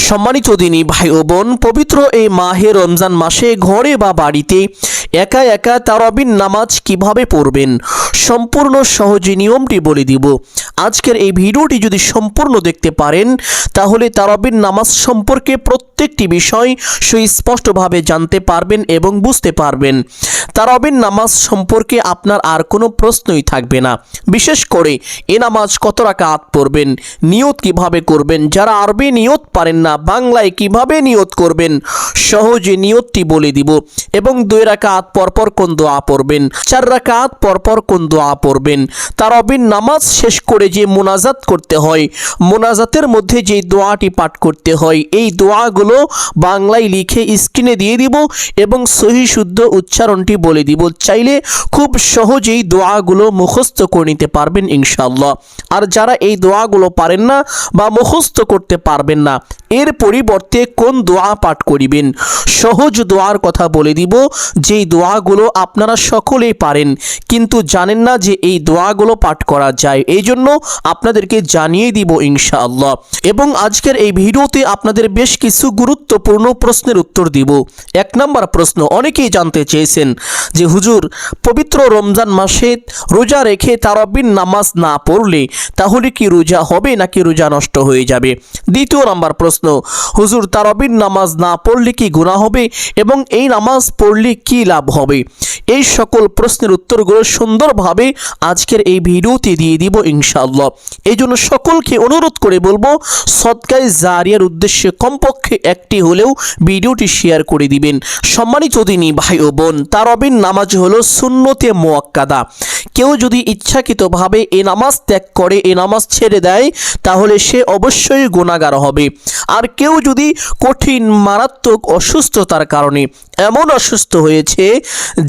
সম্মানিত দিনী ভাই ও বোন, পবিত্র এই মাহে রমজান মাসে ঘরে বা বাড়িতে একা একা তারাবির নামাজ কিভাবে পড়বেন সম্পূর্ণ সহজ নিয়মটি বলে দিব। আজকের এই ভিডিওটি যদি সম্পূর্ণ দেখতে পারেন তাহলে তারাবির নামাজ সম্পর্কে প্রত্যেকটি বিষয় সুস্পষ্টভাবে জানতে পারবেন এবং বুঝতে পারবেন। তারাবির নামাজ সম্পর্কে আপনার আর কোনো প্রশ্নই থাকবে না। বিশেষ করে এ নামাজ কত রাকাত পড়বেন, নিয়ত কিভাবে করবেন, যারা আরবি নিয়ত পারেন না বাংলায় কিভাবে নিয়ত করবেন সহজে নিয়তটি বলে দিব। এবং 2 রাকাত পরপর কোন দোয়া পড়বেন, 4 রাকাত পরপর কোন দোয়া পড়বেন, তারাবির নামাজ শেষ করে যে মোনাজাত করতে হয়, মোনাজাতের মধ্যে যে দোয়াটি পাঠ করতে হয়, এই দোয়াগুলো বাংলায় লিখে স্ক্রিনে দিয়ে দিব এবং সহি শুদ্ধ উচ্চারণটি বলে দিব। চাইলে খুব সহজেই দোয়াগুলো মুখস্থ করে নিতে পারবেন ইনশাআল্লাহ। আর যারা এই দোয়াগুলো পারেন না বা মুখস্থ করতে পারবেন না, এর পরিবর্তে কোন দোয়া পাঠ করিবেন সহজ দোয়ার কথা বলে দিব, যেই দোয়াগুলো আপনারা সকলেই পারেন কিন্তু জানেন না যে এই দোয়াগুলো পাঠ করা যায়, এই জন্য আপনাদেরকে জানিয়ে দিব ইনশাআল্লাহ। এবং আজকের এই ভিডিওতে আপনাদের বেশ কিছু গুরুত্বপূর্ণ প্রশ্নের উত্তর দিব। 1 নম্বর প্রশ্ন, অনেকেই জানতে চেয়েছেন যে হুজুর, পবিত্র রমজান মাসে রোজা রেখে তারাবির নামাজ না পড়লে তাহলে কি রোজা হবে নাকি রোজা নষ্ট হয়ে যাবে? 2 নম্বর প্রশ্ন, হুজুর, তারাবির নামাজ না পড়লে কি গুনাহ হবে এবং এই নামাজ পড়লে কি লাভ হবে? এই সকল প্রশ্নের উত্তরগুলো সুন্দরভাবে আজকের এই ভিডিওতে দিয়ে দিব ইনশাআল্লাহ। এই জন্য সকলকে অনুরোধ করে বলবো, সদকায়ে জারিয়ার উদ্দেশ্যে কমপক্ষে একটি হলেও ভিডিওটি শেয়ার করে দিবেন। সম্মানিত দিনী ভাই ও বোন, তারাবির নামাজ হলো সুন্নতে মুআক্কাদা। কেউ যদি ইচ্ছাকৃতভাবে এই নামাজ ত্যাগ করে, এই নামাজ ছেড়ে দেয়, তাহলে সে অবশ্যই গুনাহগার হবে। আর কেউ যদি কঠিন মারাত্মক অসুস্থতার কারণে এমন অসুস্থ হয়েছে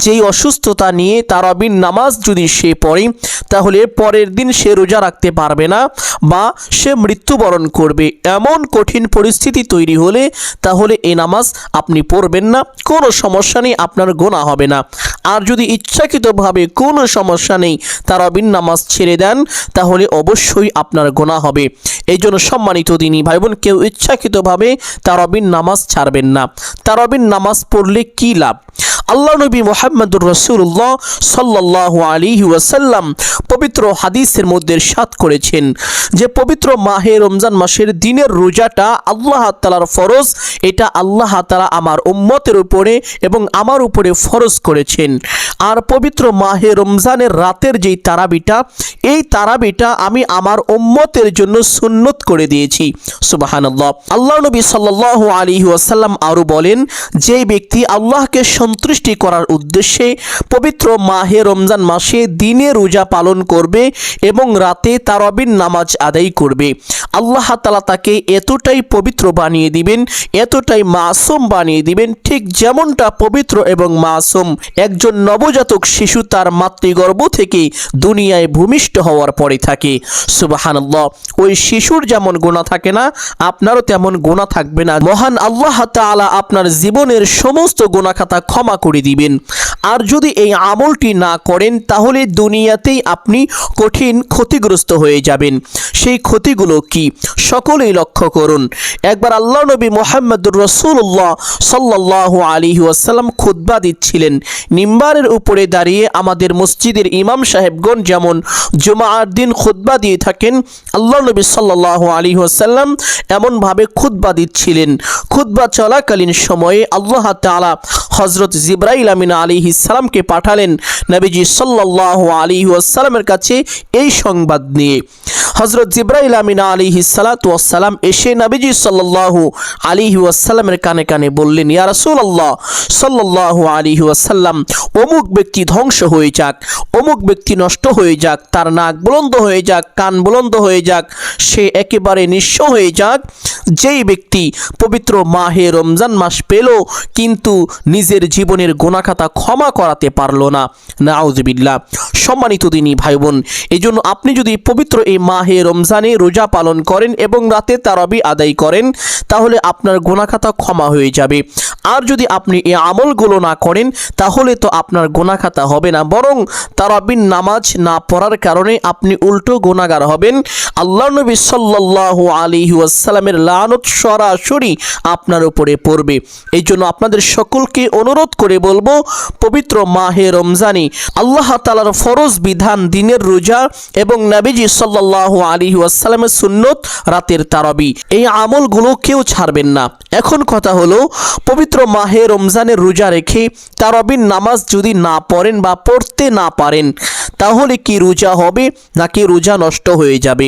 যেই অসুস্থতা নিয়ে তারাবির নামাজ যদি সে পড়ে, তাহলে পরের দিন সে রোজা রাখতে পারবে না বা সে মৃত্যুবরণ করবে। এমন কঠিন পরিস্থিতি তৈরি হলে তাহলে এই নামাজ আপনি পড়বেন না, কোনো সমস্যা নেই, আপনার গুনাহ হবে না। আর যদি ইচ্ছাকৃতভাবে কোনো সমস্যা নেই তারাবির নামাজ ছেড়ে দেন, তাহলে অবশ্যই আপনার গুনাহ হবে। এই জন্য সম্মানিত দিনী ভাই বোন, কেউ ইচ্ছাকৃতভাবে তারাবির নামাজ ছাড়বেন না। তারাবির নামাজ পড়লে কি লাভ? আল্লাহ নবী মুহাম্মদুর রাসূলুল্লাহ সাল্লাল্লাহু আলাইহি ওয়াসাল্লাম পবিত্র হাদিসের মধ্যে ইরশাদ করেছেন যে পবিত্র মাহে রমজান মাসের দিনের রোজাটা আল্লাহ তাআলার ফরজ। এটা আল্লাহ তাআলা আমার উম্মতের উপরে এবং আমার উপরে ফরজ করেছেন। আর পবিত্র মাহে রমজানের রাতের যেই তারাবিটা, এই তারাবিটা আমি আমার উম্মতের জন্য সুন্নত করে দিয়েছি। সুবহানাল্লাহ। আল্লাহ নবী সাল্লাল্লাহু আলাইহি ওয়াসাল্লাম আরো বলেন, যে ব্যক্তি আল্লাহকে সন্তুষ্টি করার উদ্দেশ্যে পবিত্র মাহে রমজান মাসে দিনে রোজা পালন করবে এবং রাতে তারাবির নামাজ আদায় করবে, আল্লাহ তাআলা তাকে এতটাই পবিত্র বানিয়ে দিবেন, এতটাই মাসুম বানিয়ে দিবেন, ঠিক যেমনটা পবিত্র এবং মাসুম একজন নবজাতক শিশু তার মাতৃগর্ভ থেকে দুনিয়ায় ভূমিষ্ঠ হওয়ার পরে থাকে। সুবহানাল্লাহ। ওই শিশুর যেমন গুনাহ থাকে না, আপনারও তেমন গুনাহ থাকবে না। মহান আল্লাহ তাআলা আপনার জীবনের সমস্ত গুনাহ খাতা ক্ষমা করে দিবেন। আর যদি এই আমলটি না করেন তাহলে দুনিয়াতেই আপনি কঠিন ক্ষতিগ্রস্ত হয়ে যাবেন। সেই ক্ষতিগুলো কি সকলেই লক্ষ্য করুন। একবার আল্লাহ নবী মুহাম্মদুর রাসূলুল্লাহ সাল্লাল্লাহু আলাইহি ওয়াসাল্লাম খুতবা দিচ্ছিলেন। মিম্বারের উপরে দাঁড়িয়ে আমাদের মসজিদের ইমাম সাহেবগণ যেমন জুমার দিন খুতবা দিয়ে থাকেন, আল্লাহ নবী সাল্লাল্লাহু আলাইহি ওয়াসাল্লাম এমনভাবে খুতবা দিচ্ছিলেন। খুতবা চলাকালীন সময়ে আল্লাহ তাআলা হযরত জিবরাইল আমিন আলাইহিস সালামকে পাঠালেন নবীজি সাল্লাল্লাহু আলাইহি ওয়াসাল্লামের কাছে এই সংবাদ নিয়ে। হযরত জিবরাইল আমিন আলাইহিস সালাতু ওয়াস সালাম এসে নবীজি সাল্লাল্লাহু আলাইহি ওয়াসাল্লামের কানে কানে বললেন, ইয়া রাসূলুল্লাহ সাল্লাল্লাহু আলাইহি ওয়াসাল্লাম, অমুক ব্যক্তি ধ্বংস হয়ে যাক, অমুক ব্যক্তি নষ্ট হয়ে যাক, তার নাক বুলন্দ হয়ে যাক, কান বুলন্দ হয়ে যাক, সে একেবারে নিঃস্ব হয়ে যাক, যেই ব্যক্তি পবিত্র মাহে রমজান মাস পেল কিন্তু নিজের জীবনের গুনাহ খাতা ক্ষমা করাতে পারলো না। নাউযুবিল্লাহ। সম্মানিত দিনী ভাই বোন, এই জন্য আপনি যদি পবিত্র এই মাহে রমজানে রোজা পালন করেন এবং রাতে তারাবি আদায় করেন, তাহলে আপনার গুনাহ খাতা ক্ষমা হয়ে যাবে। আর যদি আপনি এই আমলগুলো না করেন তাহলে তো আপনার গুনাহ খাতা হবে না, বরং তারাবির নামাজ না পড়ার কারণে আপনি উল্টো গুনাহগার হবেন। আল্লাহ নবী সাল্লাল্লাহু আলাইহি ওয়াসাল্লামের লানত সরাসরি আপনার উপরে পড়বে। এই জন্য আপনাদের সকলকে অনুরোধ করে বলবো, পবিত্র মাহে রমজানে আল্লাহ তাআলার ফরজ বিধান দিনের রোজা এবং নবীজি সাল্লাল্লাহু আলাইহি ওয়াসাল্লামের সুন্নত রাতের তারাবি, এই আমলগুলো কেউ ছাড়বেন না। এখন কথা হলো, পবিত্র মাহে রমজানের রোজা রেখে তারাবির নামাজ যদি না পড়েন বা পড়তে না পারেন, তাহলে কি রোজা হবে নাকি রোজা নষ্ট হয়ে যাবে?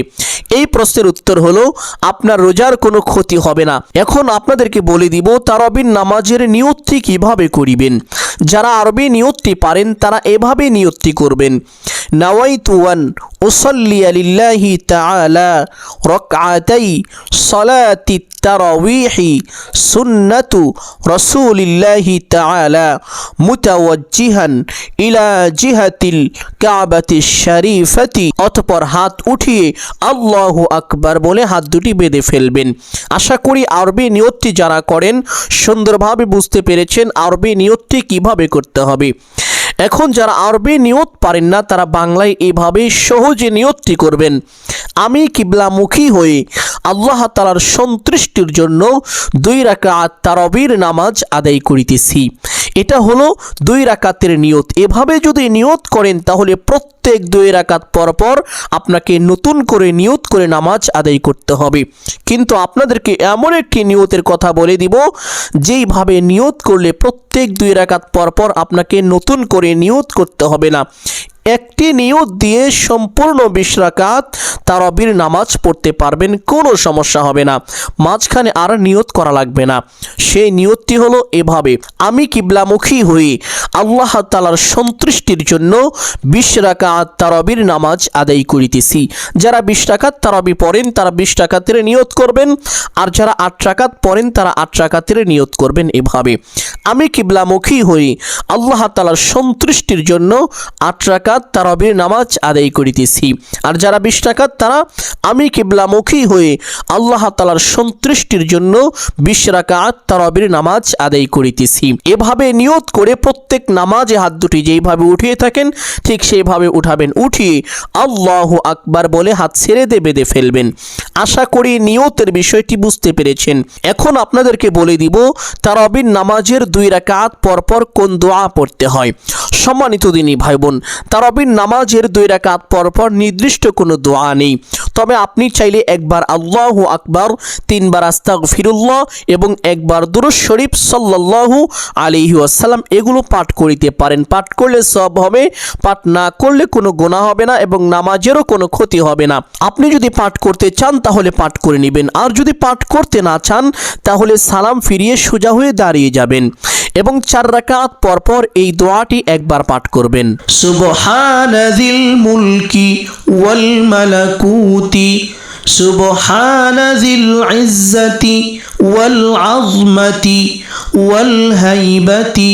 এই প্রশ্নের উত্তর হলো, আপনার রোজার কোনো ক্ষতি হবে না। এখন আপনাদেরকে বলে দিব তারাবির নামাজের নিয়তটি কিভাবে করিবেন। যারা আরবি নিয়তটি পারেন তারা এভাবে নিয়তটি করবেন, নাওয়াইতু আন উসাল্লি লিল্লাহি তাআলা রাকআতাই সালাতি তারাওয়িহি সুন্নাতু রাসূলিল্লাহি তাআলা মুতাওয়াজ্জিহান ইলা জিহাতিল কাবাতিশ শরীফাতি। অতঃপর হাত উঠিয়ে আল্লাহু আকবার বলে হাত দুটি বেঁধে ফেলবেন। আশা করি আরবি নিয়তটি যারা করেন সুন্দরভাবে বুঝতে পেরেছেন আরবি নিয়তটি কিভাবে করতে হবে। এখন যারা আরবি নিয়ত পারেন না তারা বাংলায় এভাবে সহজে নিয়তটি করবেন, আমি কিবলামুখী হয়ে আল্লাহ তাআলার সন্তুষ্টির জন্য 2 রাকাত তারাবির নামাজ আদায় করিতেছি। এটা হলো 2 রাকাতের নিয়ত। এভাবে যদি নিয়ত করেন তাহলে প্রত্যেক 2 রাকাত পর পর আপনাকে নতুন করে নিয়ত করে নামাজ আদায় করতে হবে। কিন্তু আপনাদেরকে এমন একটি নিয়তের কথা বলে দিব, যেইভাবে নিয়ত করলে প্রত্যেক 2 রাকাত পর পর আপনাকে নতুন করে নিয়ত করতে হবে না। একটি নিয়ত দিয়ে সম্পূর্ণ 20 রাকাত তারাবির নামাজ পড়তে পারবেন, কোনো সমস্যা হবে না, মাঝখানে আর নিয়ত করা লাগবে না। সেই নিয়তটি হলো এভাবে, আমি কিবলামুখী হয়ে আল্লাহ তাআলার সন্তুষ্টির জন্য 20 রাকাত তারাবির নামাজ আদায় করিতেছি। যারা 20 রাকাত তারাবি পড়েন তারা 20 রাকাতের নিয়ত করবেন, আর যারা 8 রাকাত পড়েন তারা 8 রাকাতের নিয়ত করবেন। এভাবে আমি কিবলামুখী হয়ে আল্লাহ তাআলার সন্তুষ্টির জন্য 8 রাকাত তারাবির নামাজ আদায় করিতেছি। আর যারা 20 রাকাত তারা আমি কিবলামুখী হয়ে আল্লাহ তাআলার সন্তুষ্টির জন্য 20 রাকাত তারাবির নামাজ আদায় করিতেছি। এভাবে নিয়ত করে প্রত্যেক নামাজে হাত দুটি যেইভাবে উঠিয়ে থাকেন ঠিক সেইভাবে উঠাবেন, উঠিয়ে আল্লাহু আকবার বলে হাত ছেড়ে দিয়ে বেঁধে ফেলবেন। আশা করি নিয়তের বিষয়টি বুঝতে পেরেছেন। এখন আপনাদেরকে বলে দিব তারাবির নামাজের 2 রাকাত পর পর কোন দোয়া পড়তে হয়। সম্মানিত দিনী ভাই বোন, তারাবির নামাজের 2 রাকাত পর পর নির্দিষ্ট কোনো দোয়া নেই, তবে আপনি চাইলে একবার আল্লাহু আকবার, 3 বার আস্তাগফিরুল্লাহ এবং একবার দুরূদ শরীফ সাল্লাল্লাহু আলাইহি ওয়াসাল্লাম এগুলো পাঠ করিতে পারেন। পাঠ করলে সওয়াব হবে, পাঠ না করলে কোনো গুনাহ হবে না এবং নামাজেরও কোনো ক্ষতি হবে না। আপনি যদি পাঠ করতে চান তাহলে পাঠ করে নেবেন, আর যদি পাঠ করতে না চান তাহলে সালাম ফিরিয়ে সোজা হয়ে দাঁড়িয়ে যাবেন এবং 4 রাকাত পর পর এই দোয়াটি একবার পাঠ করবেন, সুবহানাজিল মুলকি ওয়াল মালাকুতি সুবহানাজিল ইজ্জতি ওয়াল আযমাতি ওয়াল হাইবাতি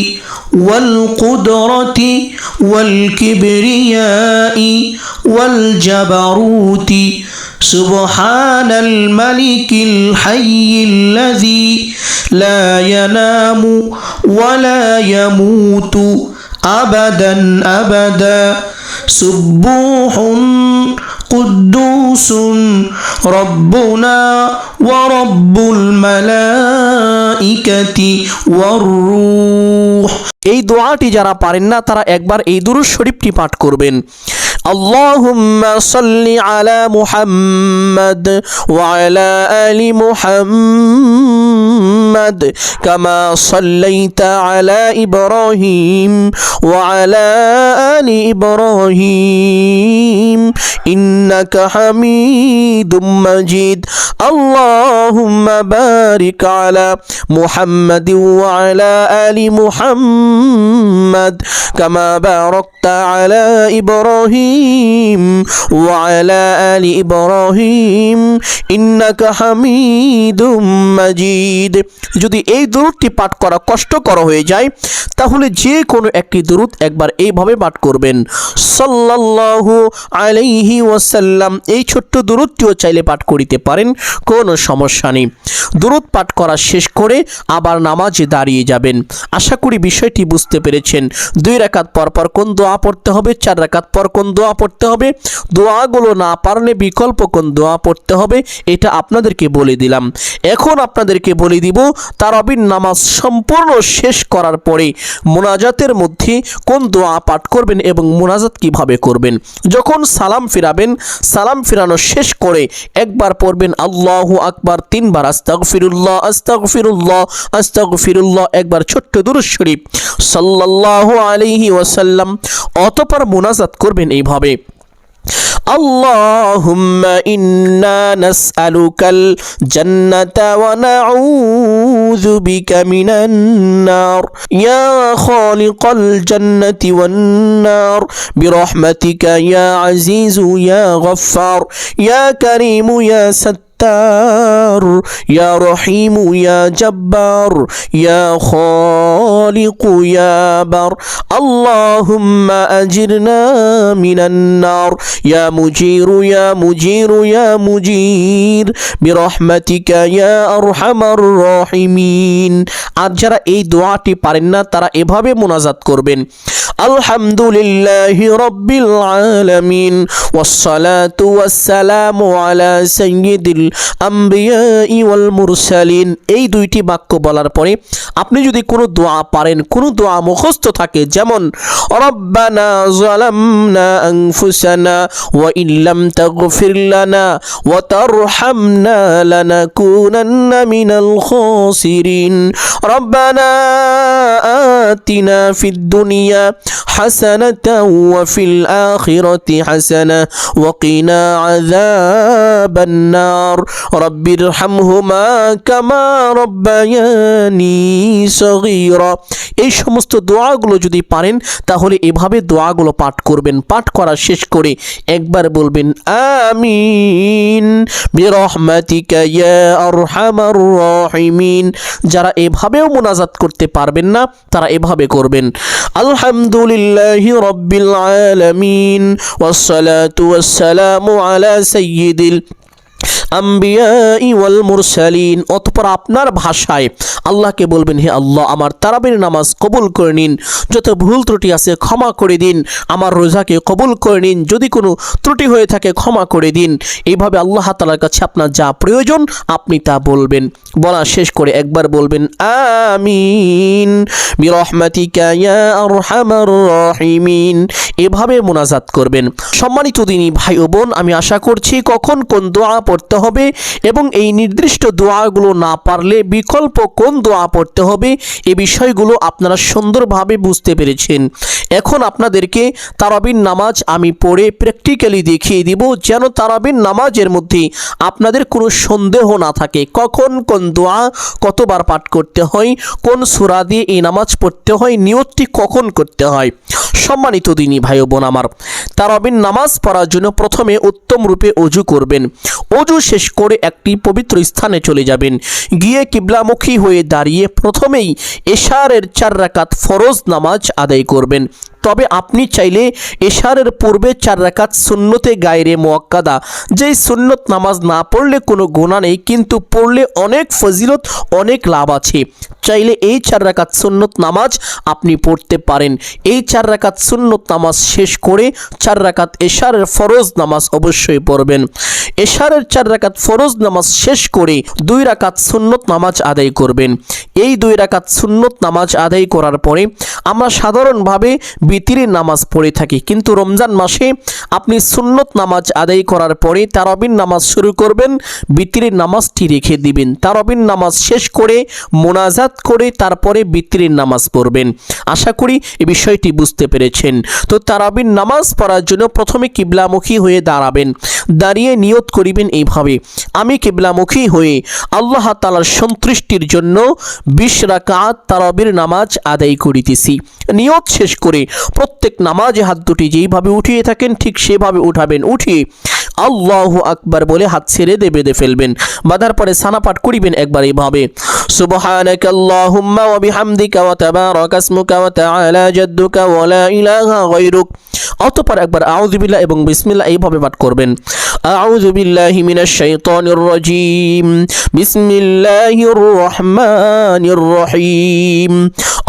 ওয়াল কুদরতি ওয়াল কিবরিয়াই ওয়াল জাবারুতি সুবহানাল মালিকিল হাইয়িল্লাযী লা ইয়ানামু ওয়া লা ইয়ামুতু আবাদান আবাদা সুবহুন কুদ্দুসুন রব্বুনা ওয়া রব্বুল মালাইকাতি ওয়ার রূহ। এই দোয়াটি যারা পারেন না তারা একবার এই দুরূদ শরীফটি পাঠ করবেন, আল্লাহুম্মা সাল্লি আলা মুহাম্মাদ ওয়া আলা আলি মুহাম্মাদ কামা সাল্লাইতা আলা ইব্রাহিম ওয়া আলা আলি ইব্রাহিম ইন্নাকা হামিদুম মাজিদ। আল্লাহুম্মা বারিক আলা মুহাম্মাদ ওয়া আলা আলি মুহাম্মাদ কামা বারাকতা আলা ইব্রাহিম ওয়া আলা আলি ইব্রাহিম ইন্নাকা হামিদুম মাজিদ। যদি এই দুরূদটি পাঠ করা কষ্টকর হয়ে যায় তাহলে যে কোনো একটি দুরূদ একবার এইভাবে পাঠ করবেন, সাল্লাল্লাহু আলাইহি ওয়াসাল্লাম। এই ছোট্ট দুরূদটিও চাইলে পাঠ করিতে পারেন, কোনো সমস্যা নেই। দুরূদ পাঠ করা শেষ করে আবার নামাজে দাঁড়িয়ে যাবেন। আশা করি বিষয়টি বুঝতে পেরেছেন। 2 রাকাত পর পর কোন দোয়া পড়তে হবে, 4 রাকাত পর কোন দোয়া পড়তে হবে, দোয়াগুলো না পারলে বিকল্প কোন দোয়া পড়তে হবে, এটা আপনাদেরকে বলে দিলাম। এখন আপনাদেরকে বলে দিব তারাবির নামাজ সম্পূর্ণ শেষ করার পরে মুনাজাতের মধ্যে কোন দোয়া পাঠ করবেন এবং মুনাজাত কিভাবে করবেন। যখন সালাম ফিরাবেন, সালাম ফিরানো শেষ করে একবার পড়বেন আল্লাহু আকবার, 3 বার আস্তাগফিরুল্লাহ আস্তাগফিরুল্লাহ আস্তাগফিরুল্লাহ, একবার ছোট্ট দুরূদ শরীফ সাল্লাল্লাহু আলাইহি ওয়াসাল্লাম, অতঃপর মুনাজাত করবেন এইভাবে, আল্লাহুম্মা ইন্না নাসআলুকাল জান্নাতা ওয়া নাউযু বিকা মিনান নার ইয়া খালিকাল জান্নাতি ওয়ান নার বিরহমাতিকা ইয়া আজিজু ইয়া গফফার ইয়া কারীমু ইয়া ستار يا رحيم يا جبار يا خالق يا بر اللهم أجرنا من النار يا مجير يا مجير يا مجير برحمتك يا أرحم الراحمين। আর যারা এই দোয়াটি পারেন না তারা এভাবে মুনাজাত করবেন, আলহামদুলিল্লাহি রাব্বিল আলামিন ওয়াসসালাতু ওয়াসসালামু আলা সাইয়্যিদিল আম্বিয়া ওয়াল মুরসালিন। এই 2টি বাক্য বলার পরে আপনি যদি কোনো দোয়া পারেন, কোনো দোয়া মুখস্থ থাকে, যেমন রব্বানা যালামনা আনফুসানা ওয়া ইল্লাম তাগফির লানা ওয়া তারহামনা লানাকুনান্না মিনাল খাসিরিন, রব্বানা আতিনা ফিদ দুনিয়া হাসানাতাও ওয়া ফিল আখিরাতি হাসানা ওয়া কিনা আযাবান নার রব্বিরহামহুমা কামা রব্বায়ানি সগীরা। এই সমস্ত দোয়াগুলো যদি পারেন তাহলে এভাবে দোয়াগুলো পাঠ করবেন। পাঠ করা শেষ করে একবার বলবেন আমিন বিরহমাতিকা ইয়া আরহামার রাহিমিন। যারা এভাবেও মুনাজাত করতে পারবেন না তারা এভাবে করবেন, আলহামদুলিল্লাহি রাব্বিল আলামিন ওয়াসসালাতু ওয়াসসালামু আলা সাইয়্যিদিল আম্বিয়া ওয়াল মুরসালিন। অতঃপর আপনার ভাষায় আল্লাহকে বলবেন, হে আল্লাহ, আমার তারাবির নামাজ কবুল করে নিন, যত ভুল ত্রুটি আছে ক্ষমা করে দিন, আমার রোজাকে কবুল করে নিন, যদি কোনো ত্রুটি হয়ে থাকে ক্ষমা করে দিন। এইভাবে আল্লাহ তাআলার কাছে আপনার যা প্রয়োজন আপনি তা বলবেন। বলা শেষ করে একবার বলবেন আমিন বিরহমাতিকা ইয়া আরহামার রাহিমিন। এভাবে মুনাজাত করবেন। সম্মানিত দিনী ভাই ও বোন, আমি আশা করছি কখন কোন দোয়া পড়তে হবে এবং এই নির্দিষ্ট দোয়াগুলো না পারলে বিকল্প কোন দোয়া পড়তে হবে এই বিষয়গুলো আপনারা সুন্দরভাবে বুঝতে পেরেছেন। এখন আপনাদেরকে তারাবির নামাজ আমি পড়ে প্র্যাকটিক্যালি দেখিয়ে দিব, যেন তারাবির নামাজের মধ্যে আপনাদের কোনো সন্দেহ না থাকে কখন কোন দোয়া কতবার পাঠ করতে হয়, কোন সূরা দিয়ে এই নামাজ পড়তে হয়, নিয়তটি কখন করতে হয়। সম্মানিত দিনী ভাই ও বোন আমার, তারাবির নামাজ পড়ার জন্য প্রথমে উত্তম রূপে ওযু করবেন। ওযু শেষ করে একটি পবিত্র স্থানে চলে যাবেন, গিয়ে কিবলামুখী হয়ে দাঁড়িয়ে প্রথমেই এশারের 4 রাকাত ফরজ নামাজ আদায় করবেন। তবে আপনি চাইলে এশারের পূর্বে 4 রাকাত সুন্নতে গায়রে মুআক্কাদা, যেই সুন্নত নামাজ না পড়লে কোনো গুনাহ নেই কিন্তু পড়লে অনেক ফজিলত অনেক লাভ আছে, চাইলে এই 4 রাকাত সুন্নত নামাজ আপনি পড়তে পারেন। এই 4 রাকাত সুন্নত নামাজ শেষ করে 4 রাকাত এশারের ফরজ নামাজ অবশ্যই পড়বেন। এশারের 4 রাকাত ফরজ নামাজ শেষ করে 2 রাকাত সুন্নত নামাজ আদায় করবেন। এই 2 রাকাত সুন্নত নামাজ আদায় করার পরে আমরা সাধারণভাবে বিতিরের নামাজ পড়ে থাকি, কিন্তু রমজান মাসে আপনি সুন্নত নামাজ আদায় করার পরে তারাবির নামাজ শুরু করবেন, বিতিরের নামাজটি রেখে দিবেন। তারাবির নামাজ শেষ করে মুনাজাত করে তারপরে বিতিরের নামাজ পড়বেন। আশা করি এই বিষয়টি বুঝতে পেরেছেন। তো তারাবির নামাজ পড়ার জন্য প্রথমে কিবলামুখী হয়ে দাঁড়াবেন, দাঁড়িয়ে নিয়ত করিবেন এইভাবে, আমি কিবলামুখী হয়ে আল্লাহ তাআলার সন্তুষ্টির জন্য 20 রাকাত তারাবির নামাজ আদায় করিতেছি। নিয়ত শেষ করে প্রত্যেক নামাজে হাত দুটি যেইভাবে উঠিয়ে থাকেন ঠিক সেভাবে উঠাবেন। উঠিয়ে আল্লাহু আকবার বলে হাত ছেড়ে দিয়ে বেঁধে ফেলবেন। বাঁধার পরে সানা পাঠ করিবেন একবার এইভাবে, সুবহানাকা আল্লাহুম্মা ওয়া বিহামদিকা ওয়া তাবারাকা ইসমুকা ওয়া তাআলা জাদ্দুকা ওয়া লা ইলাহা গায়রুক। অতঃপর একবার আউযু বিল্লাহ এবং বিসমিল্লাহ এইভাবে পাঠ করবেন, আউযু বিল্লাহি মিনাশ শাইতানির রাজীম, বিসমিল্লাহির রহমানির রহিম।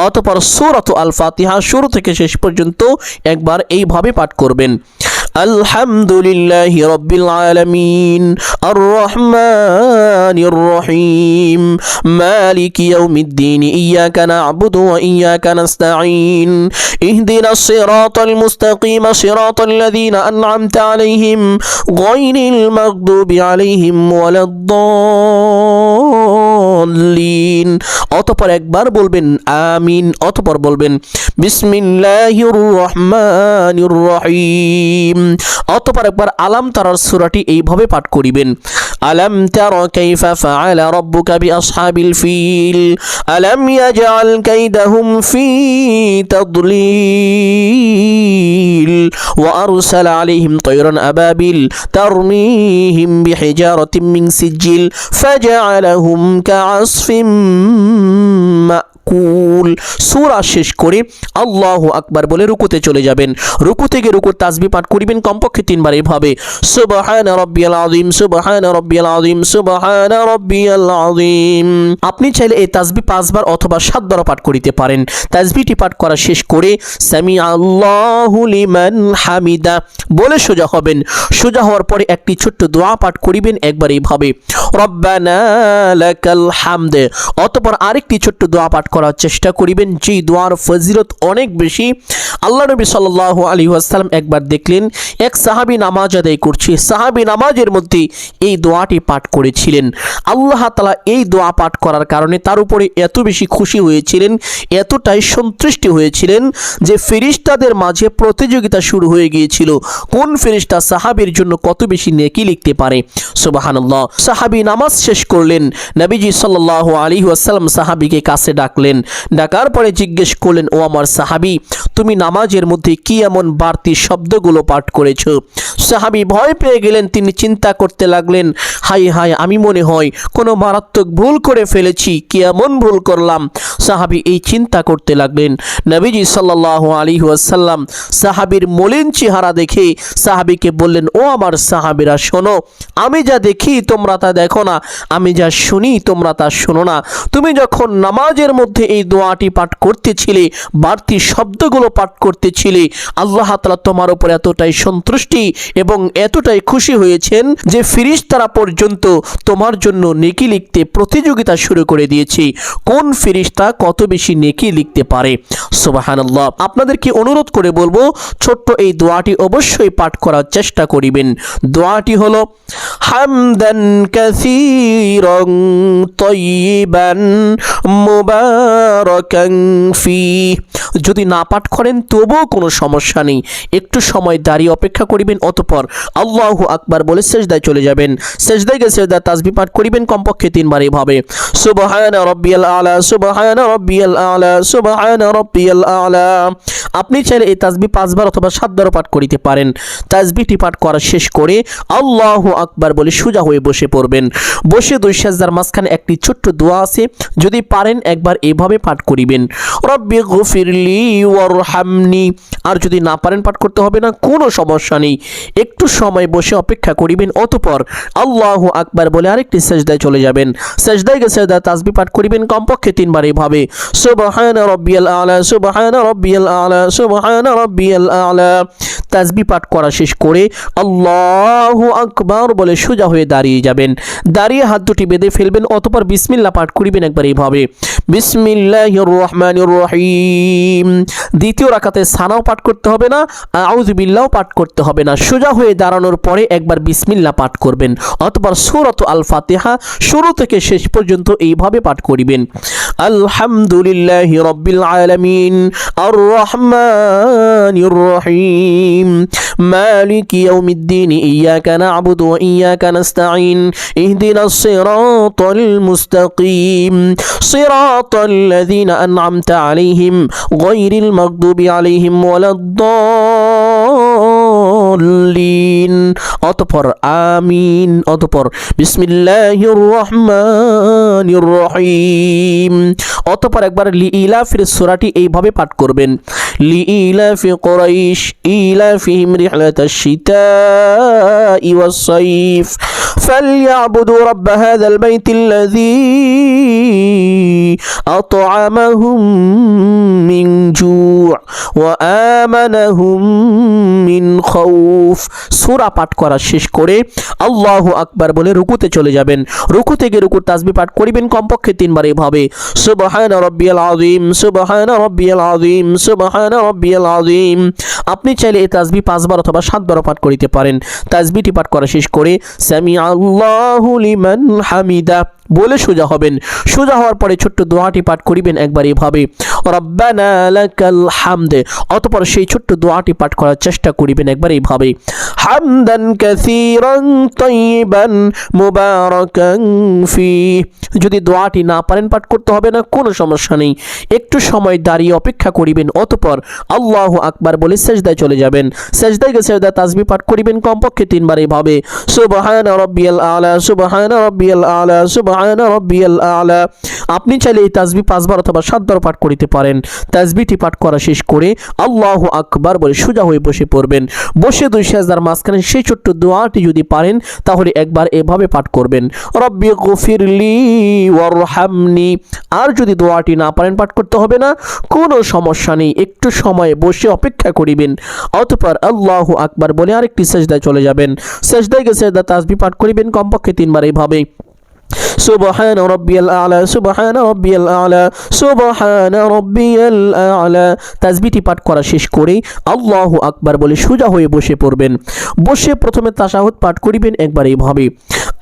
অতঃপর সূরাত আল ফাতিহা শুরু থেকে শেষ পর্যন্ত একবার এইভাবে পাঠ করবেন, আলহামদুলিল্লাহি রাব্বিল আলামিন, আর রহমানির রহিম, মালিকি ইয়াউমিদ্দিন, ইয়াকা না'বুদু ওয়া ইয়াকা নাস্তাঈন, ইহদিনাস সিরাতাল মুস্তাকিম, সিরাতাল্লাযীনা আন'আমতা আলাইহিম গায়রিল মাগদুবি আলাইহিম ওয়ালাদ-দাল্লিন। অতঃপর একবার বলবেন আমিন। অতঃপর বলবেন বিসমিল্লাহির রহমানির রহিম। অতঃপর একবার আলাম তারার সূরাটি এইভাবে পাঠ করিবেন, আলাম তারা কাইফা ফাআলা রাব্বুকা বিআসহাবিল ফিল, আলাম ইয়াজআল কাইদাহুম ফি তাদলিল, ওয়া আরসালা আলাইহিম তায়রান আবাবিল তারমিহিম বিহিজারাতিন মিন সিজিল ফাজআলাহুম কাআসফিম মাকুল। সূরা শেষ করে আল্লাহু আকবার বলে রুকুতে চলে যাবেন। রুকু থেকে রুকুর তাসবিহ পাঠ করিবেন কমপক্ষে 3 বার এভাবে, সুবহানা রাব্বিয়াল আযীম, সুবহানা রাব্বিয়াল আযীম, সুবহানা রাব্বিয়াল আযীম। আপনি চাইলে এই তাসবিহ 5 বার অথবা 7 বার পাঠ করিতে পারেন। তাসবিহটি পাঠ করা শেষ করে সামি আল্লাহু লিমান হামিদা বলে সোজা হবেন। সোজা হওয়ার পরে একটি ছোট্ট দোয়া পাঠ করিবেন একবার এইভাবে, রব্বানা লাকাল হামদ। অতঃপর আরেকটি ছোট্ট দোয়া পাঠ করার চেষ্টা করিবেন, যেই দোয়ার ফজিলত অনেক বেশি। আল্লাহ নবী সাল্লাল্লাহু আলাইহি ওয়াসাল্লাম একবার দেখলেন এক সাহাবী নামাজ আদায় করছে, সাহাবী নামাজের মধ্যে এই দোয়াটি পাঠ করেছিলেন। আল্লাহ তাআলা এই দোয়া পাঠ করার কারণে তার উপরে এত বেশি খুশি হয়েছিলেন, এতটাই সন্তুষ্টি হয়েছিলেন যে ফেরেশতাদের মাঝে প্রতিযোগিতা শুরু হয়ে গিয়েছিল, কোন ফেরেশতা সাহাবীর জন্য কত বেশি নেকি লিখতে পারে। সুবহানাল্লাহ। সাহাবী নামাজ শেষ করলেন, নবীজি সাল্লাল্লাহু আলাইহি ওয়াসাল্লাম সাহাবীকে কাছে ডাকলেন, ডাকার পরে জিজ্ঞেস করলেন, ও আমার সাহাবী, তুমি নামাজের মধ্যে কি এমন বাড়তি শব্দগুলো পাঠ করেছো? সাহাবী ভয় পেয়ে গেলেন, তিনি চিন্তা করতে লাগলেন, হাই হাই, আমি মনে হয় কোনো মারাত্মক ভুল করে ফেলেছি, কি এমন ভুল করলাম? সাহাবী এই চিন্তা করতে লাগলেন। নবীজি সাল্লাল্লাহু আলাইহি ওয়াসাল্লাম সাহাবীর মলিন চেহারা দেখে সাহাবীকে বললেন, ও আমার সাহাবীরা শোনো, আমি যা দেখি তোমরা তা দেখো না, আমি যা শুনি তোমরা তা শোনো না। তুমি যখন নামাজের মধ্যে এই দোয়াটি পাঠ করতেছিলে, বাড়তি শব্দগুলো পাঠ করতেছিলে, আল্লাহ তাআলা তোমার উপর এতটাই সন্তুষ্টি এবং এতটাই খুশি হয়েছেন যে ফেরেশতারা পর্যন্ত তোমার জন্য নেকি লিখতে প্রতিযোগিতা শুরু করে দিয়েছে, কোন ফেরেশতা কত বেশি নেকি লিখতে পারে। সুবহানাল্লাহ। আপনাদেরকে অনুরোধ করে বলবো, ছোট্ট এই দোয়াটি অবশ্যই পাঠ করার চেষ্টা করিবেন। দোয়াটি হলো হামদান কাসীরান তাইয়িবান মুবারাকান ফি। যদি না পাঠ করেন তবুও কোনো সমস্যা নেই, একটু সময় দাঁড়িয়ে অপেক্ষা করিবেন, অতঃপর আল্লাহু আকবার বলে সিজদায় চলে যাবেন। সিজদায় গিয়ে সিজদার তাসবিহ পাঠ করিবেন কমপক্ষে 3 বার এভাবে, সুবহানা রাব্বিয়াল আলা, সুবহানা রাব্বিয়াল আলা, সুবহানা রাব্বিয়াল আলা। আপনি চাইলে এই তাসবিহ 5 বার অথবা 7 বার পাঠ করিতে পারেন। তাসবিহটি পাঠ করা শেষ করে আল্লাহু আকবার বলে সোজা হয়ে বসে পড়বেন। বসে 2 সিজদার মাঝখানে একটি ছোট্ট দোয়া আছে, যদি পারেন একবার এইভাবে পাঠ করিবেন, রব্বি গফিরলি ওয়ারহামনি। আর যদি না পারেন পাঠ করতে হবে না, কোনো সমস্যা নেই, একটু সময় বসে অপেক্ষা করিবেন, অতঃপর আল্লাহু আকবার বলে আরেকটি সিজদায় চলে যাবেন। সিজদায় গিয়ে সিজদার তাসবিহ পাঠ করিবেন কমপক্ষে 3 বার এইভাবে, সুবহানা রাব্বিয়াল আলা, সুবহানা রাব্বিয়াল আলা, সুবহানা রাব্বিয়াল আলা। তাসবিহ পাঠ করা শেষ করে আল্লাহু আকবার বলে সোজা হয়ে দাঁড়িয়ে যাবেন। দাঁড়িয়ে হাত দুটি বেঁধে ফেলবেন, অতঃপর বিসমিল্লাহ পাঠ করিবেন একবার এইভাবে, বিসমিল্লাহির রহমানির রহিম। দ্বিতীয় রাকাতে সানাও পাঠ করতে হবে না, আউযু বিল্লাহও পাঠ করতে হবে না। সোজা হয়ে দাঁড়ানোর পরে একবার বিসমিল্লাহ পাঠ করবেন, অতঃপর সূরাত আল ফাতিহা শুরু থেকে শেষ পর্যন্ত এইভাবে পাঠ করিবেন, আলহামদুলিল্লাহি রাব্বিল আলামিন, আর রহমানির রহিম, মালিকি ইয়াউমিদ্দিন, ইয়াকা না'বুদু ওয়া ইয়াকা নাস্তাঈন, ইহদিনাস সিরাতাল মুস্তাকিম, সিরাতাল্লাযীনা আন'আমতা আলাইহিম গায়রিল মাগদুবি আলাইহিম ওয়ালাদ-দাল্লিন। দল্লিন, অতঃপর আমিন, অতঃপর বিসমিল্লাহির রহমানির রহিম, অতঃপর একবার লিইলাফির সূরাটি এইভাবে পাঠ করবেন। লিইলাফি কুরাইশ ইলাফিহিম রিহলাতাশ শিতাই ওয়াস সাইফ ফালইয়াবুদু রাব্ব হাযাল বাইতিল্লাযী আত'আমাহুম মিন জু' ওয়া আমানাহুম মিন খাউফ। সূরা পাঠ করা শেষ করে আল্লাহু আকবার বলে রুকুতে চলে যাবেন। রুকু থেকে রুকুর তাসবিহ পাঠ করিবেন কমপক্ষে 3 বার এভাবে, সুবহানা রাব্বিয়াল আযীম, সুবহানা রাব্বিয়াল আযীম, সুবহানা রাব্বিয়াল আযীম। আপনি চাইলে এই তাসবিহ 5 বার অথবা 7 বার পাঠ করিতে পারেন। তাসবিহটি পাঠ করা শেষ করে সামিআল্লাহু লিমান হামিদা বলে সোজা হবেন। সোজা হওয়ার পরে ছোট্ট দোয়াটি পাঠ করিবেন একবার এভাবে, রব্বানা লাকাল হামদ। অতঃপর সেই ছোট্ট দোয়াটি পাঠ করার চেষ্টা করিবেন একবার এইভাবে, হামদান কাসীরান তাইয়িবান মুবারাকান ফি। যদি দোয়াটি না পারেন পাঠ করতে হবে না, কোনো সমস্যা নেই, একটু সময় দাঁড়িয়ে অপেক্ষা করিবেন। অতঃপর আল্লাহু আকবার বলে সেজদায় চলে যাবেন। সেজদায় গিয়ে সেজদা তাসবিহ পাঠ করিবেন কমপক্ষে 3 বার এইভাবে, সুবহানা রাব্বিয়াল আলা, সুবহানা রাব্বিয়াল আলা, সুবহানা রাব্বিয়াল আলা। আপনি চাইলে এই তাসবিহ 5 বার অথবা 7 বার পাঠ করিতে পারেন। তাসবিহটি পাঠ করা শেষ করে আল্লাহু আকবার বলে সোজা হয়ে বসে পড়বেন। বসে 2 সেজদার মাঝখানে সেই ছোট্ট দোয়াটি যদি পারেন তাহলে একবার এভাবে পাঠ করবেন, রব্বি গফিরলি ওয়ারহামনি। আর যদি দোয়াটি না পারেন পাঠ করতে হবে না, কোনো সমস্যা নেই, একটু সময় বসে অপেক্ষা করিবেন। অতঃপর আল্লাহু আকবার বলে আরেকটি সেজদায় চলে যাবেন। সেজদায় গিয়ে সেজদা তাসবিহ পাঠ করিবেন কমপক্ষে 3 বার এইভাবে, সুবহানা রাব্বিয়াল আলা, সুবহানা রাব্বিয়াল আলা, সুবহানা রাব্বিয়াল আলা। তাসবিহটি পাঠ করা শেষ করে আল্লাহু আকবার বলে সোজা হয়ে বসে পড়বেন। বসে প্রথমে তাশাহুদ পাঠ করিবেন একবার এইভাবে,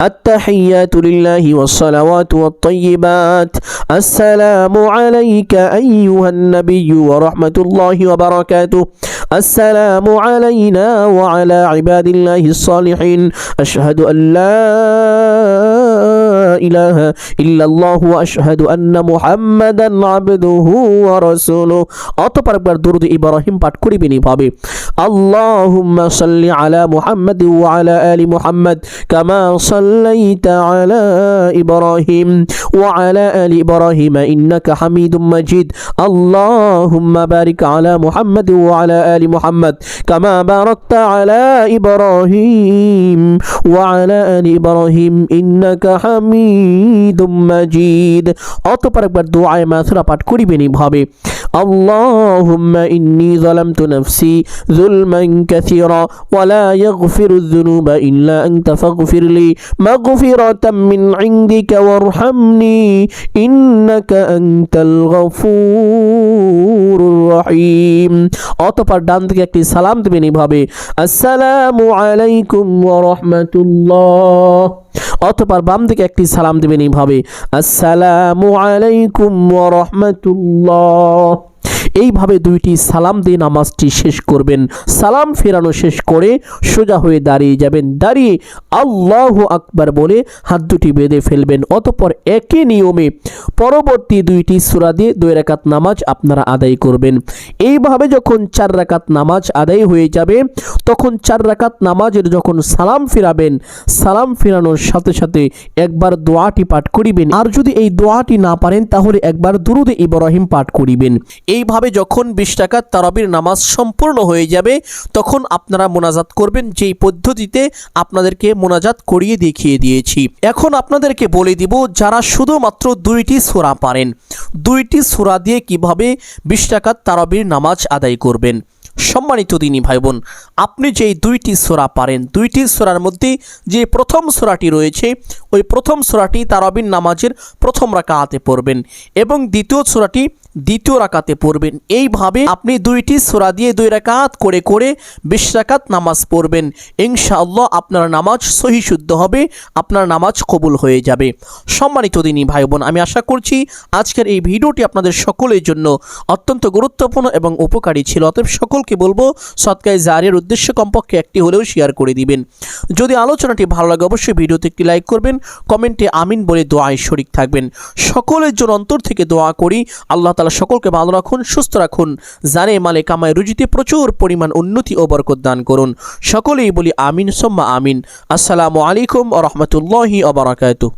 আত-তাহিয়াতু লিল্লাহি ওয়াস-সালাওয়াতু ওয়াত-তাইয়্যিবাত, আসসালামু আলাইকা আইয়ুহান নাবিয়্যু ওয়া রাহমাতুল্লাহি ওয়া বারাকাতুহু, আসসালামু আলাইনা ওয়া আলা ইবাদিল্লাহিস সালিহিন, আশহাদু আল্লা ইলাহা ইল্লাল্লাহু ওয়া আশহাদু আন্না মুহাম্মাদান আবদুহু ওয়া রাসূলুহু। অতঃপর একবার দরুদ ইব্রাহিম পাঠ করিবেন এভাবে, আল্লাহুম্মা সাল্লি আলা মুহাম্মাদ ওয়া আলা আলি মুহাম্মাদ কামা সাল্লাইতা আলা ইব্রাহিম ওয়া আলা আলি ইব্রাহিম ইন্নাকা হামিদুম মাজিদ, আল্লাহুম্মা বারিক আলা মুহাম্মাদ ওয়া আলা আলি মুহাম্মাদ কামা বারাকতা আলা ইব্রাহিম ওয়া আলা আলি ইব্রাহিম ইন্নাকা হামিদুম মাজিদ। অতঃপর একবার দোয়ায়ে মাসুরা পাঠ করিবেন এইভাবে, আল্লাহুম্মা ইন্নী যালামতু নাফসি যুলমান কাসীরা ওয়া লা ইয়াগফিরুয যুনুবা ইল্লা আনতা ফাগফিরলি মাগফিরাতাম মিন ইনদিকা ওয়ারহামনি ইন্নাকা আনতাল গফুরুর রহিম। অতঃপর ডান দিকে একটি সালাম দিবেন এইভাবে, আসসালামু আলাইকুম ওয়া রাহমাতুল্লাহ। অতঃপর বাম দিকে একটি সালাম দিবেন এইভাবে, আসসালামু আলাইকুম ওয়া রাহমাতুল্লাহ। এইভাবে 2টি সালাম দিয়ে নামাজটি শেষ করবেন। সালাম ফেরানো শেষ করে সোজা হয়ে দাঁড়িয়ে যাবেন। দাঁড়িয়ে আল্লাহু আকবার বলে হাত দুটি বেঁধে ফেলবেন। অতঃপর একই নিয়মে পরবর্তী 2টি সূরা দিয়ে 2 রাকাত নামাজ আপনারা আদায় করবেন। এইভাবে যখন 4 রাকাত নামাজ আদায় হয়ে যাবে তখন 4 রাকাত নামাজের যখন সালাম ফিরাবেন, সালাম ফিরানোর সাথে সাথে একবার দোয়াটি পাঠ করিবেন। আর যদি এই দোয়াটি না পারেন তাহলে একবার দুরুদ ইব্রাহিম পাঠ করিবেন। এইভাবে যখন 20 রাকাত তারাবির নামাজ সম্পূর্ণ হয়ে যাবে তখন আপনারা মোনাজাত করবেন, যেই পদ্ধতিতে আপনাদেরকে মোনাজাত করিয়ে দেখিয়ে দিয়েছি। এখন আপনাদেরকে বলে দিব যারা শুধুমাত্র 2টি সূরা পারেন, 2টি সূরা দিয়ে কিভাবে 20 রাকাত তারাবির নামাজ আদায় করবেন। সম্মানিত দিনী ভাই বোন, আপনি যেই 2টি সূরা পারেন, 2টি সূরার মধ্যে যে প্রথম সূরাটি রয়েছে ওই প্রথম সূরাটি তারাবির নামাজের প্রথম রাকাতে পড়বেন এবং দ্বিতীয় সূরাটি দ্বিতীয় রাকাতে পড়বেন। এইভাবে আপনি 2টি সূরা দিয়ে 2 রাকাত করে করে 20 রাকাত নামাজ পড়বেন। ইনশাআল্লাহ আপনার নামাজ সহি শুদ্ধ হবে, আপনার নামাজ কবুল হয়ে যাবে। সম্মানিত দিনী ভাই বোন, আমি আশা করছি আজকের এই ভিডিওটি আপনাদের সকলের জন্য অত্যন্ত গুরুত্বপূর্ণ এবং উপকারী ছিল। অতএব সকল সকলকে বলবো সদকায়ে জারিয়ার উদ্দেশ্যে কমপক্ষে একটি হলেও শেয়ার করে দিবেন। যদি আলোচনাটি ভালো লাগে অবশ্যই ভিডিওতে একটি লাইক করবেন, কমেন্টে আমিন বলে দোয়ায় শরিক থাকবেন। সকলের জন্য অন্তর থেকে দোয়া করি আল্লাহ তাআলা সকলকে ভালো রাখুন, সুস্থ রাখুন, জানে মালে কামায় রুজিতে প্রচুর পরিমাণ উন্নতি ও বরকত দান করুন। সকলেই বলি আমিন সুম্মা আমিন। আসসালামু আলাইকুম ওয়া রাহমাতুল্লাহি ওয়া বারাকাতুহু।